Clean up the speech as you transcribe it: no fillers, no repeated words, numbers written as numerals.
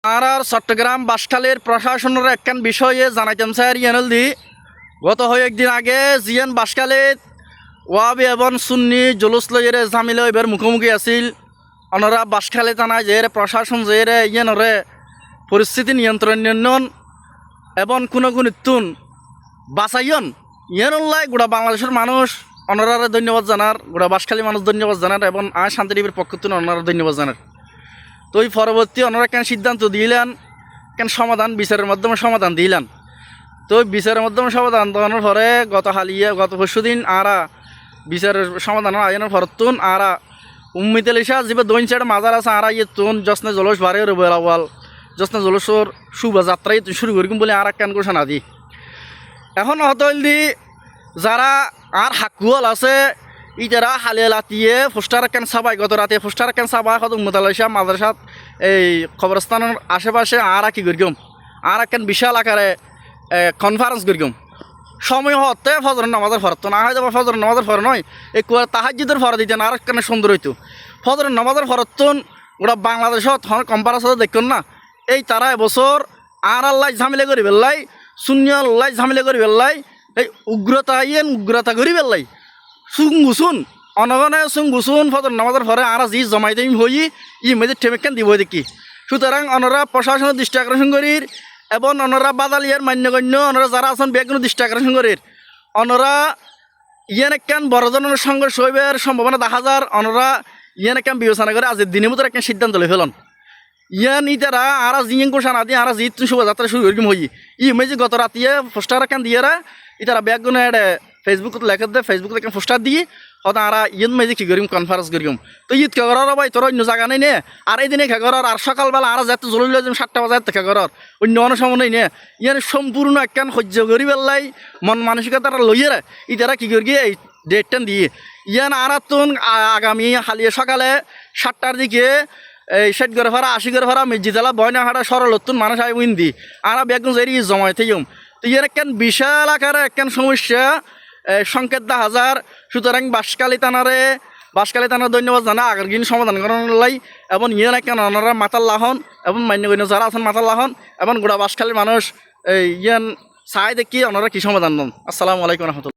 আর চট্টগ্রাম বাসখালীর প্রশাসনের একখান বিষয়ে জানাইতাম স্যার ইয়ানলদি গত একদিন আগে জিয়ান বাসখালীত ওয়াবি এবং সুন্নি জুলুস লইয়ের জামিলে এবার মুখোমুখি আছিল। ওনারা বাসখালী থানায় যে প্রশাসন যে ইয়ানরে পরিস্থিতি নিয়ন্ত্রণ নিয়ন্ত্রণ এবং কোনো তুন বাঁচাইন ইয়ানুল্লাহ গোটা বাংলাদেশের মানুষ ওনারা ধন্যবাদ জানার, গোটা বাসখালী মানুষ ধন্যবাদ জানার এবং শান্তি টিভির পক্ষ থেকে ওনারা ধন্যবাদ জানার। তো এই পরবর্তী ওনারা কেন সিদ্ধান্ত দিলেন, কেন সমাধান বিচারের মাধ্যমে সমাধান দিলেন। তো বিচারের মাধ্যমে সমাধান দেওয়ানোর পরে গত পরশু দিন আরা বিচারের সমাধান আইনের ফরতুন আরা উম্মিত লিসা যে দৈন সাইড মাজার আছে আরা ইয়ে তুন যশ্নে জলস বারে রুবেলাওয়াল যশ্নে জলসর শোভাযাত্রাই শুরু করি বলে আর কেন ঘোষণা দি। এখন হতল দি যারা আর হাকুয়াল আছে ইতারা হালিয়া লাতিয়ে পোস্টার কেন সাবাই গত রাতে পোস্টার কেন সাবাই হত উম্মিত লিসা মাদ্রাসাত এই কবরস্থানের আশেপাশে আর কি করিম আর কেন বিশাল আকারে কনফারেন্স করিম সময় হতে ফজর নামাজের ফরত না হয় ফজর নামাজের ফর নয় এই তাহাজ্জুদের ফর দিতেন আর কেন সুন্দর হইতো। ফজর নামাজের ফরতুন ওরা বাংলাদেশত কম্পারেন্স দেখুন না এই তারা এবছর আর আল্লাহ ঝামেলা করি বেল্লাই শূন্য আল্লাহ ঝামেলা করি বেল্লাই এই উগ্রতা করি বেল্লাই গুছুন অনগনে গুছুন ফজর নামাজের ফরে আর যি জমাই দিম হই মেয়েদের ঠেমেকেন দিব দেখি। সুতরাং অনরা প্রশাসনের দৃষ্টি আকর্ষণ করি এবং অনরা বাদালিয়ার মান্যগণ্য অনরা যারা আছেন বেগুন দৃষ্টি আকর্ষণ করির অনরা ইয়ান একখান বড় ধরনের সংঘর্ষ হইবার সম্ভাবনা দেখা যার অনরা ইয়ান একখান বিবেচনা করে আজের দিনের মতো একটা সিদ্ধান্ত লই ফেলন। ইয়ান ইতারা আর জিং কোষা না দিয়ে আর জি শোভাযাত্রা শুরু করি হই মেজি গত রাতিয়ে পোস্টার একখান দিয়ে ইতারা বেগুন ফেসবুকত লেখা দে ফেসবুক একখান পোস্টার দিয়ে হয়তো আর ইয়ন মেজি কি করিম কনফারেন্স করিম। তো ঈদ খেগর ভাই তোর অন্য জায়গা নেই নে আর এই দিনে খেগর আর সকালবেলা আর যাতে জরুরি 7টা বাজার খেগর অন্য অন্য সময় নেই নে ইয়ান সম্পূর্ণ একখান সহ্য করি পেলাই মন মানসিকতা লইয়ে ইতারা কি করি এই ডেটটা দিয়ে ইয়ান আর তুন আগামী হালিয়ে সকালে 7টার দিকে এই 60 করে ভাড়া 80 করে ভাড়া মেজিদালা বয়নাহাটা সরলতুন মানুষ আই উইন্দি আর বেগুন জেরি জমাই থাইম। তো ইয়ান একখান বিশাল আকারে একখান সমস্যা সংকেত দা হাজার। সুতরাং বাসখালী থানার ধন্যবাদ জানা আগের দিন সমাধান করার লাই এবং ইয়ান একখান ওনারা মাতাল লাহন এবং মান্যগণ্য যারা আছেন মাতাল লাহন এবং গোটা বাসখালীর মানুষ ইয়ান চাই দেখি ওনারা কি সমাধান দেন। আসসালামু আলাইকুম রহমতুল্লাহ।